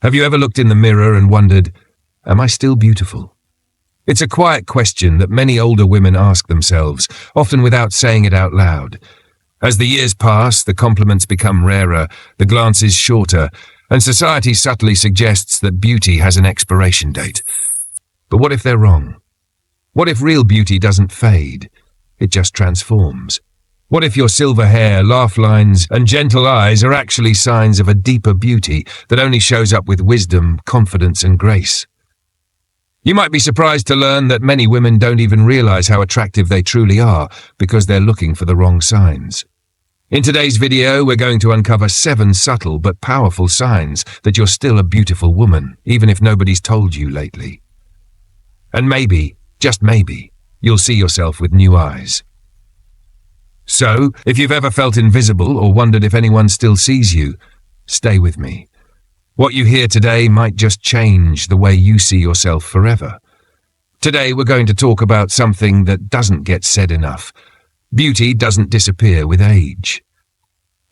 Have you ever looked in the mirror and wondered, am I still beautiful? It's a quiet question that many older women ask themselves, often without saying it out loud. As the years pass, the compliments become rarer, the glances shorter, and society subtly suggests that beauty has an expiration date. But what if they're wrong? What if real beauty doesn't fade? It just transforms. What if your silver hair, laugh lines, and gentle eyes are actually signs of a deeper beauty that only shows up with wisdom, confidence, and grace? You might be surprised to learn that many women don't even realize how attractive they truly are because they're looking for the wrong signs. In today's video, we're going to uncover 7 subtle but powerful signs that you're still a beautiful woman, even if nobody's told you lately. And maybe, just maybe, you'll see yourself with new eyes. So, if you've ever felt invisible or wondered if anyone still sees you, stay with me. What you hear today might just change the way you see yourself forever. Today we're going to talk about something that doesn't get said enough. Beauty doesn't disappear with age.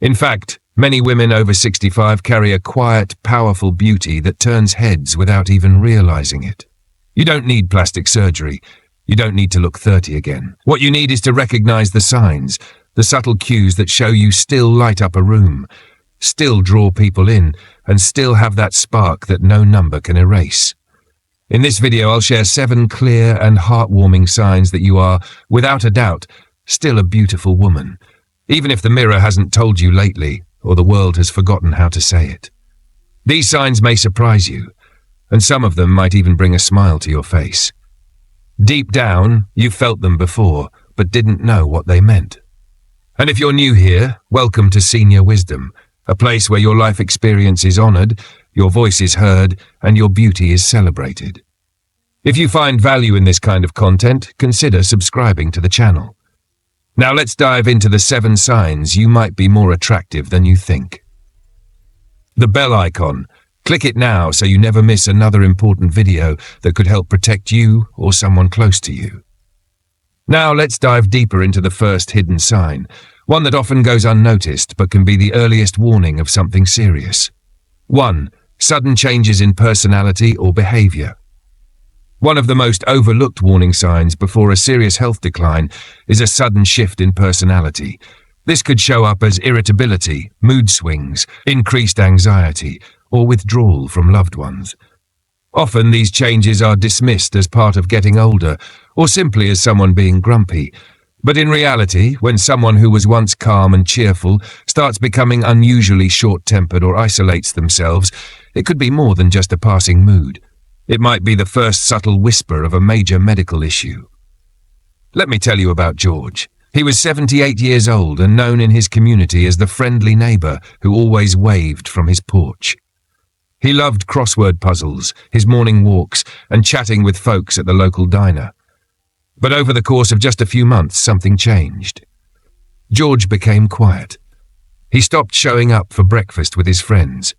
In fact, many women over 65 carry a quiet, powerful beauty that turns heads without even realizing it. You don't need plastic surgery. You don't need to look 30 again. What you need is to recognize the signs, the subtle cues that show you still light up a room, still draw people in, and still have that spark that no number can erase. In this video, I'll share 7 clear and heartwarming signs that you are, without a doubt, still a beautiful woman, even if the mirror hasn't told you lately, or the world has forgotten how to say it. These signs may surprise you, and some of them might even bring a smile to your face. Deep down, you've felt them before, but didn't know what they meant. And if you're new here, welcome to Senior Wisdom, a place where your life experience is honored, your voice is heard, and your beauty is celebrated. If you find value in this kind of content, consider subscribing to the channel. Now let's dive into the 7 signs you might be more attractive than you think. The bell icon. Click it now so you never miss another important video that could help protect you or someone close to you. Now let's dive deeper into the first hidden sign, one that often goes unnoticed but can be the earliest warning of something serious. 1. Sudden changes in personality or behavior. One of the most overlooked warning signs before a serious health decline is a sudden shift in personality. This could show up as irritability, mood swings, increased anxiety, or withdrawal from loved ones. Often these changes are dismissed as part of getting older, or simply as someone being grumpy. But in reality, when someone who was once calm and cheerful starts becoming unusually short-tempered or isolates themselves, it could be more than just a passing mood. It might be the first subtle whisper of a major medical issue. Let me tell you about George. He was 78 years old and known in his community as the friendly neighbor who always waved from his porch. He loved crossword puzzles, his morning walks, and chatting with folks at the local diner. But over the course of just a few months, something changed. George became quiet. He stopped showing up for breakfast with his friends.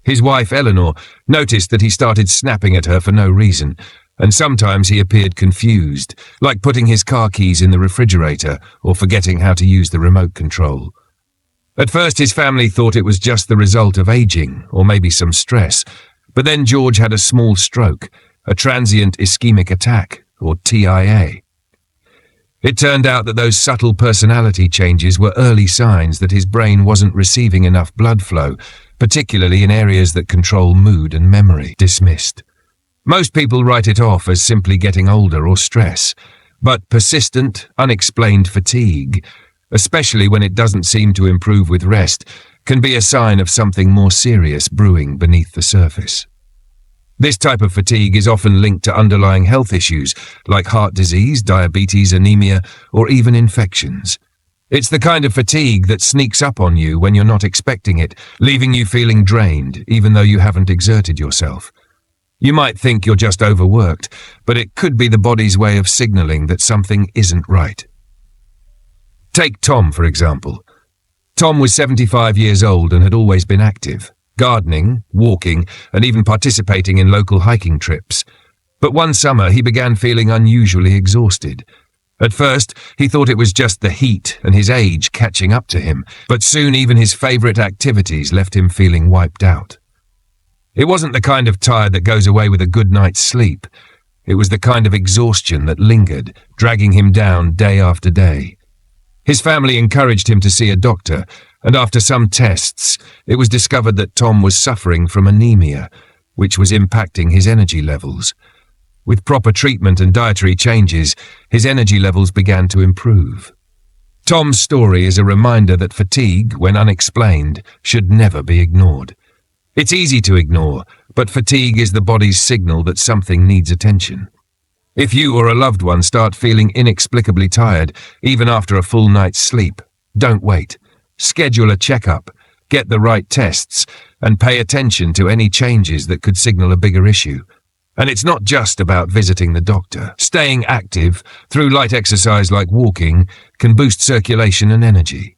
His wife, Eleanor, noticed that he started snapping at her for no reason, and sometimes he appeared confused, like putting his car keys in the refrigerator or forgetting how to use the remote control. At first, his family thought it was just the result of aging, or maybe some stress, but then George had a small stroke, a transient ischemic attack, or TIA. It turned out that those subtle personality changes were early signs that his brain wasn't receiving enough blood flow, particularly in areas that control mood and memory. Dismissed. Most people write it off as simply getting older or stress, but persistent, unexplained fatigue, especially when it doesn't seem to improve with rest, can be a sign of something more serious brewing beneath the surface. This type of fatigue is often linked to underlying health issues like heart disease, diabetes, anemia, or even infections. It's the kind of fatigue that sneaks up on you when you're not expecting it, leaving you feeling drained even though you haven't exerted yourself. You might think you're just overworked, but it could be the body's way of signaling that something isn't right. Take Tom, for example. Tom was 75 years old and had always been active, gardening, walking, and even participating in local hiking trips. But one summer he began feeling unusually exhausted. At first, he thought it was just the heat and his age catching up to him, but soon even his favorite activities left him feeling wiped out. It wasn't the kind of tired that goes away with a good night's sleep. It was the kind of exhaustion that lingered, dragging him down day after day. His family encouraged him to see a doctor, and after some tests, it was discovered that Tom was suffering from anemia, which was impacting his energy levels. With proper treatment and dietary changes, his energy levels began to improve. Tom's story is a reminder that fatigue, when unexplained, should never be ignored. It's easy to ignore, but fatigue is the body's signal that something needs attention. If you or a loved one start feeling inexplicably tired, even after a full night's sleep, don't wait. Schedule a checkup, get the right tests, and pay attention to any changes that could signal a bigger issue. And it's not just about visiting the doctor. Staying active, through light exercise like walking, can boost circulation and energy.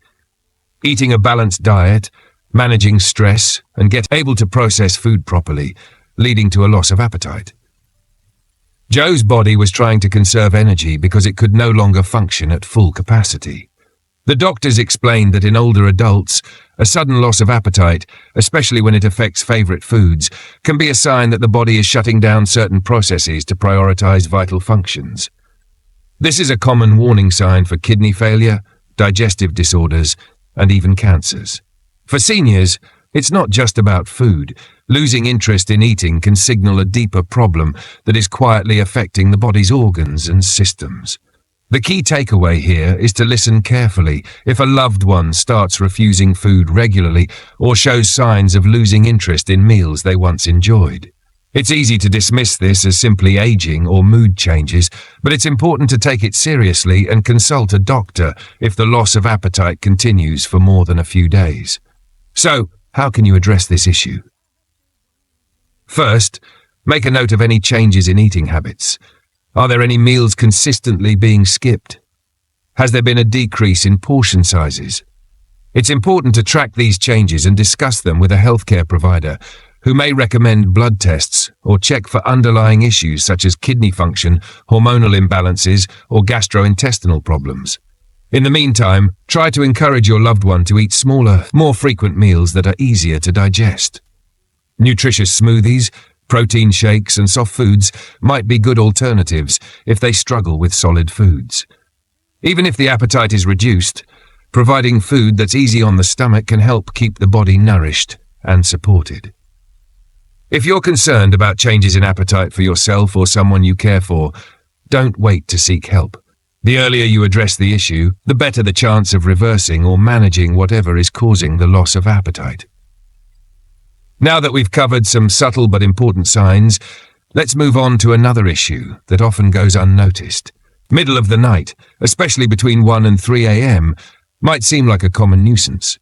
Eating a balanced diet, managing stress, and get able to process food properly, leading to a loss of appetite. Joe's body was trying to conserve energy because it could no longer function at full capacity. The doctors explained that in older adults, a sudden loss of appetite, especially when it affects favorite foods, can be a sign that the body is shutting down certain processes to prioritize vital functions. This is a common warning sign for kidney failure, digestive disorders, and even cancers. For seniors, it's not just about food. Losing interest in eating can signal a deeper problem that is quietly affecting the body's organs and systems. The key takeaway here is to listen carefully if a loved one starts refusing food regularly or shows signs of losing interest in meals they once enjoyed. It's easy to dismiss this as simply aging or mood changes, but it's important to take it seriously and consult a doctor if the loss of appetite continues for more than a few days. So, how can you address this issue? First, make a note of any changes in eating habits. Are there any meals consistently being skipped? Has there been a decrease in portion sizes? It's important to track these changes and discuss them with a healthcare provider who may recommend blood tests or check for underlying issues such as kidney function, hormonal imbalances, or gastrointestinal problems. In the meantime, try to encourage your loved one to eat smaller, more frequent meals that are easier to digest. Nutritious smoothies, protein shakes, and soft foods might be good alternatives if they struggle with solid foods. Even if the appetite is reduced, providing food that's easy on the stomach can help keep the body nourished and supported. If you're concerned about changes in appetite for yourself or someone you care for, don't wait to seek help. The earlier you address the issue, the better the chance of reversing or managing whatever is causing the loss of appetite. Now that we've covered some subtle but important signs, let's move on to another issue that often goes unnoticed. Middle of the night, especially between 1 and 3 a.m., might seem like a common nuisance.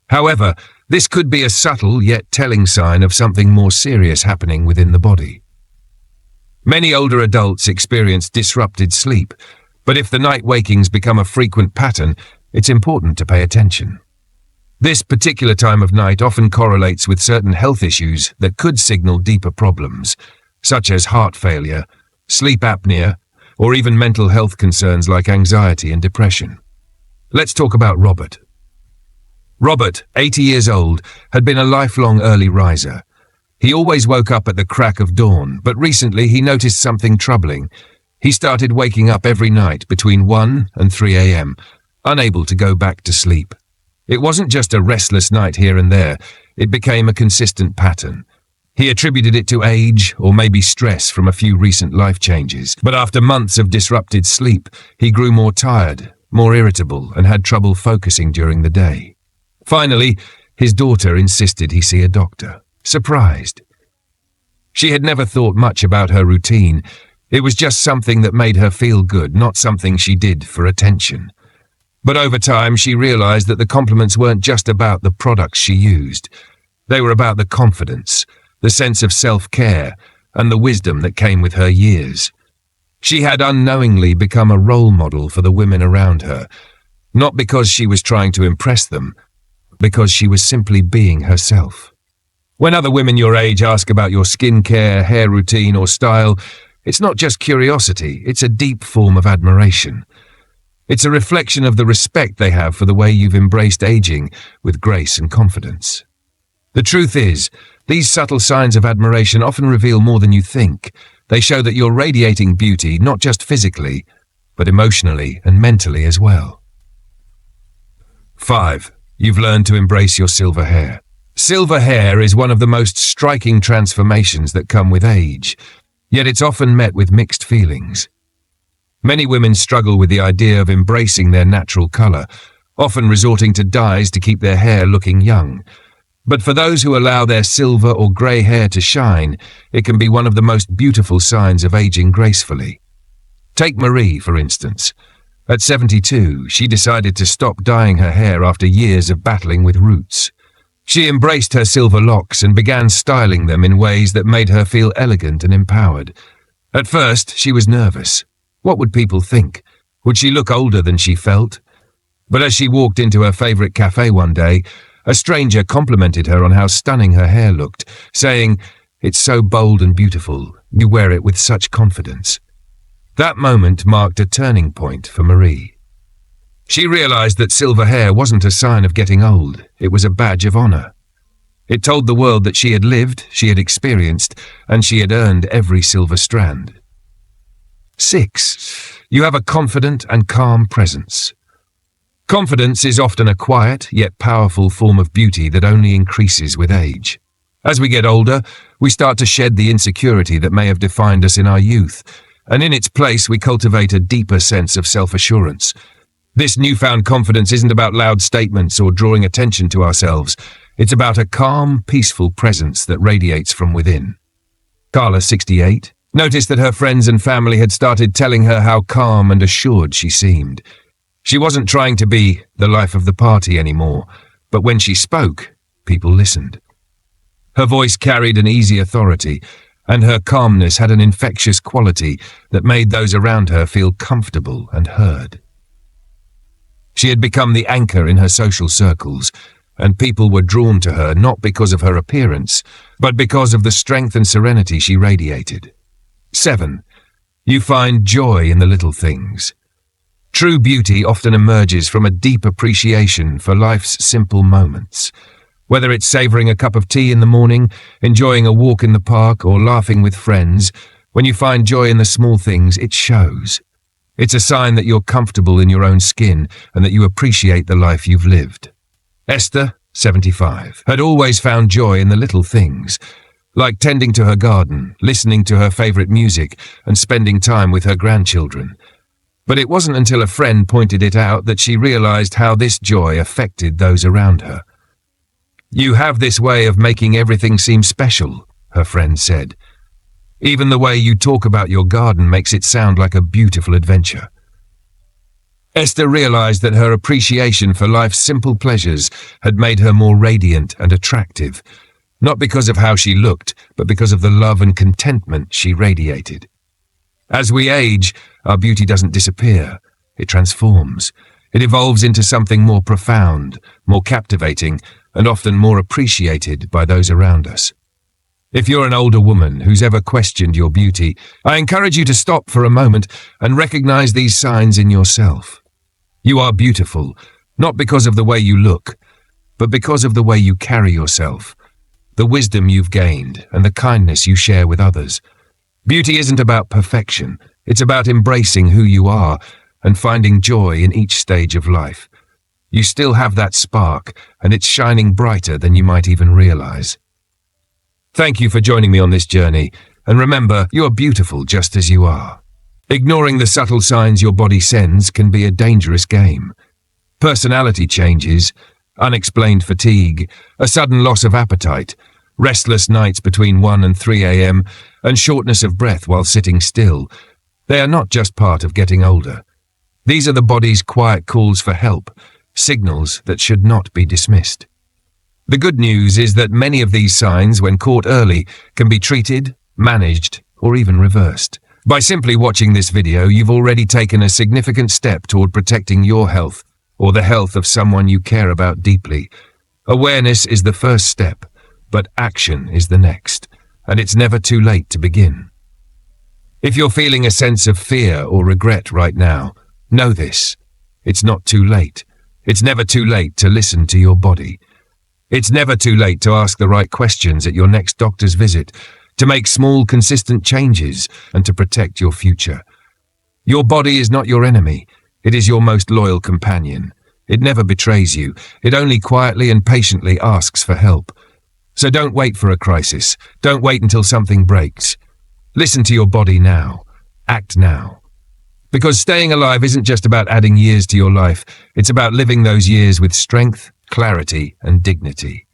However, this could be a subtle yet telling sign of something more serious happening within the body. Many older adults experience disrupted sleep, but if the night wakings become a frequent pattern, it's important to pay attention. This particular time of night often correlates with certain health issues that could signal deeper problems, such as heart failure, sleep apnea, or even mental health concerns like anxiety and depression. Let's talk about Robert. Robert, 80 years old, had been a lifelong early riser. He always woke up at the crack of dawn, but recently he noticed something troubling. He started waking up every night between 1 and 3 a.m., unable to go back to sleep. It wasn't just a restless night here and there, it became a consistent pattern. He attributed it to age or maybe stress from a few recent life changes, but after months of disrupted sleep, he grew more tired, more irritable, and had trouble focusing during the day. Finally, his daughter insisted he see a doctor, surprised. She had never thought much about her routine. It was just something that made her feel good, not something she did for attention. But over time, she realized that the compliments weren't just about the products she used. They were about the confidence, the sense of self-care, and the wisdom that came with her years. She had unknowingly become a role model for the women around her, not because she was trying to impress them, because she was simply being herself. When other women your age ask about your skincare, hair routine, or style, it's not just curiosity, it's a deep form of admiration. It's a reflection of the respect they have for the way you've embraced aging with grace and confidence. The truth is, These subtle signs of admiration often reveal more than you think. They show that you're radiating beauty not just physically, but emotionally and mentally as well. 5. You've learned to embrace your silver hair. Silver hair is one of the most striking transformations that come with age, yet it's often met with mixed feelings. Many women struggle with the idea of embracing their natural color, often resorting to dyes to keep their hair looking young. But for those who allow their silver or grey hair to shine, it can be one of the most beautiful signs of aging gracefully. Take Marie, for instance. At 72, she decided to stop dyeing her hair after years of battling with roots. She embraced her silver locks and began styling them in ways that made her feel elegant and empowered. At first, she was nervous. What would people think? Would she look older than she felt? But as she walked into her favorite cafe one day, a stranger complimented her on how stunning her hair looked, saying, "It's so bold and beautiful. You wear it with such confidence." That moment marked a turning point for Marie. She realized that silver hair wasn't a sign of getting old, it was a badge of honor. It told the world that she had lived, she had experienced, and she had earned every silver strand. 6. You have a confident and calm presence. Confidence is often a quiet, yet powerful form of beauty that only increases with age. As we get older, we start to shed the insecurity that may have defined us in our youth, and in its place we cultivate a deeper sense of self-assurance. This newfound confidence isn't about loud statements or drawing attention to ourselves. It's about a calm, peaceful presence that radiates from within. Carla, 68, noticed that her friends and family had started telling her how calm and assured she seemed. She wasn't trying to be the life of the party anymore, but when she spoke, people listened. Her voice carried an easy authority, and her calmness had an infectious quality that made those around her feel comfortable and heard. She had become the anchor in her social circles, and people were drawn to her not because of her appearance, but because of the strength and serenity she radiated. 7. You find joy in the little things. True beauty often emerges from a deep appreciation for life's simple moments. Whether it's savoring a cup of tea in the morning, enjoying a walk in the park, or laughing with friends, when you find joy in the small things, it shows. It's a sign that you're comfortable in your own skin and that you appreciate the life you've lived. Esther, 75, had always found joy in the little things, like tending to her garden, listening to her favorite music, and spending time with her grandchildren. But it wasn't until a friend pointed it out that she realized how this joy affected those around her. "You have this way of making everything seem special," her friend said. "Even the way you talk about your garden makes it sound like a beautiful adventure." Esther realized that her appreciation for life's simple pleasures had made her more radiant and attractive, not because of how she looked, but because of the love and contentment she radiated. As we age, our beauty doesn't disappear, it transforms. It evolves into something more profound, more captivating, and often more appreciated by those around us. If you're an older woman who's ever questioned your beauty, I encourage you to stop for a moment and recognize these signs in yourself. You are beautiful, not because of the way you look, but because of the way you carry yourself, the wisdom you've gained, and the kindness you share with others. Beauty isn't about perfection, it's about embracing who you are and finding joy in each stage of life. You still have that spark, and it's shining brighter than you might even realize. Thank you for joining me on this journey, and remember, you are beautiful just as you are. Ignoring the subtle signs your body sends can be a dangerous game. Personality changes, unexplained fatigue, a sudden loss of appetite, restless nights between 1 and 3 a.m., and shortness of breath while sitting still. They are not just part of getting older. These are the body's quiet calls for help, signals that should not be dismissed. The good news is that many of these signs, when caught early, can be treated, managed, or even reversed. By simply watching this video, you've already taken a significant step toward protecting your health or the health of someone you care about deeply. Awareness is the first step, but action is the next, and it's never too late to begin. If you're feeling a sense of fear or regret right now, know this: it's not too late. It's never too late to listen to your body. It's never too late to ask the right questions at your next doctor's visit, to make small, consistent changes, and to protect your future. Your body is not your enemy. It is your most loyal companion. It never betrays you. It only quietly and patiently asks for help. So don't wait for a crisis. Don't wait until something breaks. Listen to your body now. Act now. Because staying alive isn't just about adding years to your life. It's about living those years with strength, clarity, and dignity.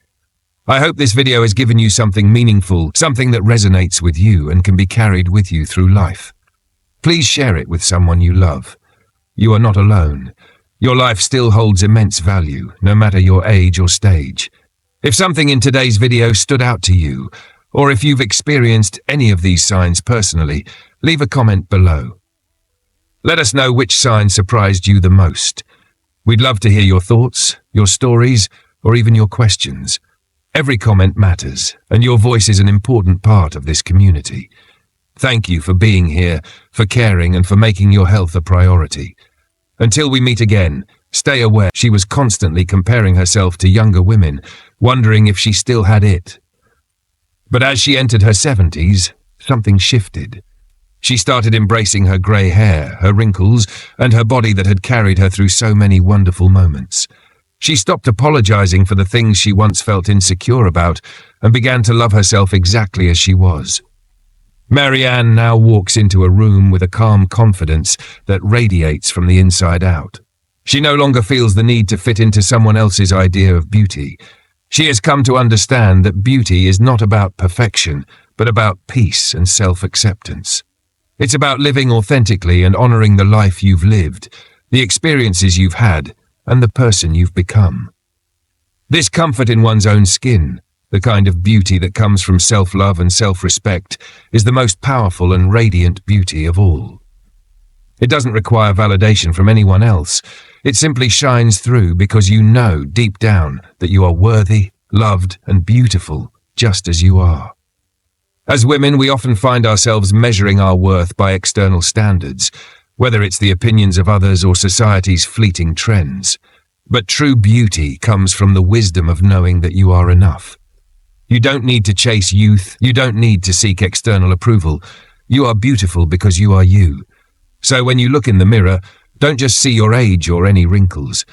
I hope this video has given you something meaningful, something that resonates with you and can be carried with you through life. Please share it with someone you love. You are not alone. Your life still holds immense value, no matter your age or stage. If something in today's video stood out to you, or if you've experienced any of these signs personally, leave a comment below. Let us know which sign surprised you the most. We'd love to hear your thoughts, your stories, or even your questions. Every comment matters, and your voice is an important part of this community. Thank you for being here, for caring, and for making your health a priority. Until we meet again, stay aware. She was constantly comparing herself to younger women, wondering if she still had it. But as she entered her 70s, something shifted. She started embracing her grey hair, her wrinkles, and her body that had carried her through so many wonderful moments. She stopped apologizing for the things she once felt insecure about and began to love herself exactly as she was. Marianne now walks into a room with a calm confidence that radiates from the inside out. She no longer feels the need to fit into someone else's idea of beauty. She has come to understand that beauty is not about perfection, but about peace and self-acceptance. It's about living authentically and honoring the life you've lived, the experiences you've had, and the person you've become. This comfort in one's own skin, the kind of beauty that comes from self-love and self-respect, is the most powerful and radiant beauty of all. It doesn't require validation from anyone else. It simply shines through because you know deep down that you are worthy, loved, and beautiful just as you are. As women, we often find ourselves measuring our worth by external standards, whether it's the opinions of others or society's fleeting trends. But true beauty comes from the wisdom of knowing that you are enough. You don't need to chase youth. You don't need to seek external approval. You are beautiful because you are you. So when you look in the mirror, don't just see your age or any wrinkles.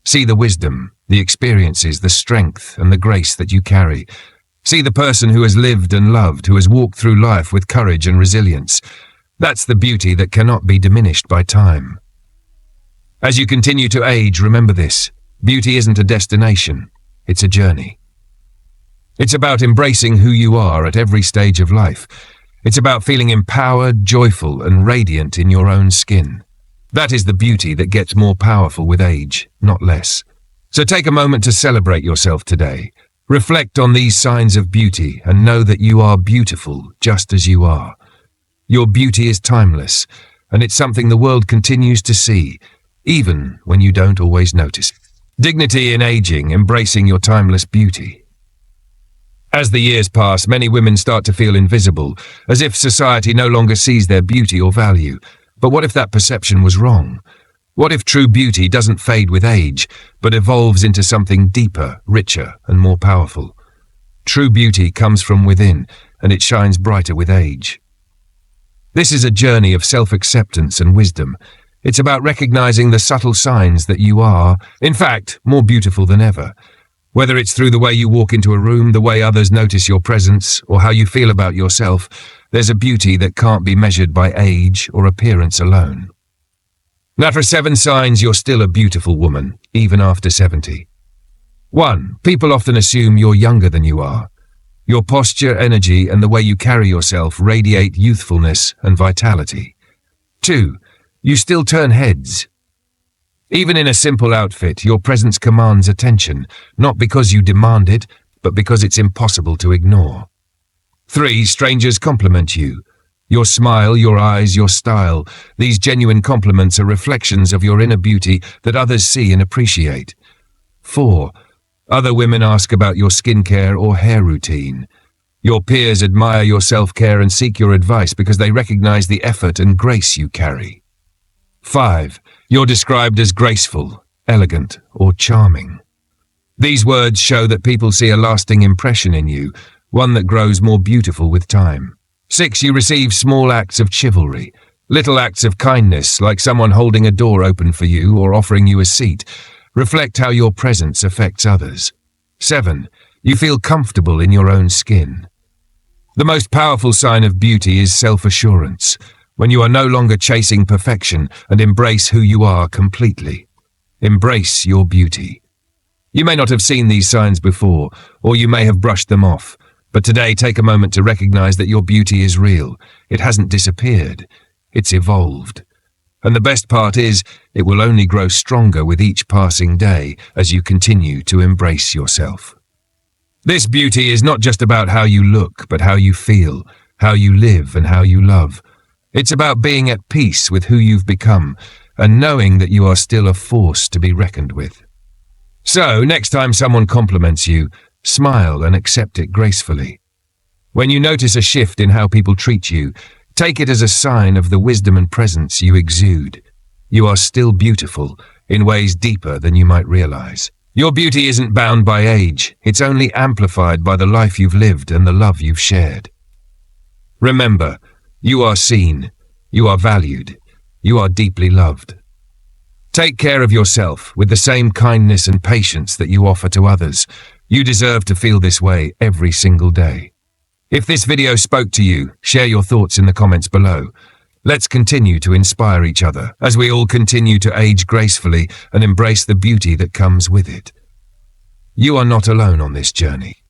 See the wisdom, the experiences, the strength, and the grace that you carry. See the person who has lived and loved, who has walked through life with courage and resilience. That's the beauty that cannot be diminished by time. As you continue to age, remember this. Beauty isn't a destination. It's a journey. It's about embracing who you are at every stage of life. It's about feeling empowered, joyful, and radiant in your own skin. That is the beauty that gets more powerful with age, not less. So take a moment to celebrate yourself today. Reflect on these signs of beauty and know that you are beautiful just as you are. Your beauty is timeless, and it's something the world continues to see, even when you don't always notice. Dignity in aging, embracing your timeless beauty. As the years pass, many women start to feel invisible, as if society no longer sees their beauty or value. But what if that perception was wrong? What if true beauty doesn't fade with age, but evolves into something deeper, richer, and more powerful? True beauty comes from within, and it shines brighter with age. This is a journey of self-acceptance and wisdom. It's about recognizing the subtle signs that you are, in fact, more beautiful than ever. Whether it's through the way you walk into a room, the way others notice your presence, or how you feel about yourself, there's a beauty that can't be measured by age or appearance alone. Now for 7 signs you're still a beautiful woman, even after 70. 1. People often assume you're younger than you are. Your posture, energy, and the way you carry yourself radiate youthfulness and vitality. 2. You still turn heads. Even in a simple outfit, your presence commands attention, not because you demand it, but because it's impossible to ignore. 3. Strangers compliment you. Your smile, your eyes, your style, these genuine compliments are reflections of your inner beauty that others see and appreciate. 4. Other women ask about your skincare or hair routine. Your peers admire your self-care and seek your advice because they recognize the effort and grace you carry. 5. You're described as graceful, elegant, or charming. These words show that people see a lasting impression in you, one that grows more beautiful with time. 6. You receive small acts of chivalry. Little acts of kindness, like someone holding a door open for you or offering you a seat, reflect how your presence affects others. 7. You feel comfortable in your own skin. The most powerful sign of beauty is self-assurance, when you are no longer chasing perfection and embrace who you are completely. Embrace your beauty. You may not have seen these signs before, or you may have brushed them off, but today take a moment to recognize that your beauty is real. It hasn't disappeared. It's evolved. And the best part is, it will only grow stronger with each passing day as you continue to embrace yourself. This beauty is not just about how you look, but how you feel, how you live, and how you love. It's about being at peace with who you've become and knowing that you are still a force to be reckoned with. So, next time someone compliments you, smile and accept it gracefully. When you notice a shift in how people treat you, take it as a sign of the wisdom and presence you exude. You are still beautiful in ways deeper than you might realize. Your beauty isn't bound by age. It's only amplified by the life you've lived and the love you've shared. Remember, you are seen, you are valued, you are deeply loved. Take care of yourself with the same kindness and patience that you offer to others. You deserve to feel this way every single day. If this video spoke to you, share your thoughts in the comments below. Let's continue to inspire each other as we all continue to age gracefully and embrace the beauty that comes with it. You are not alone on this journey.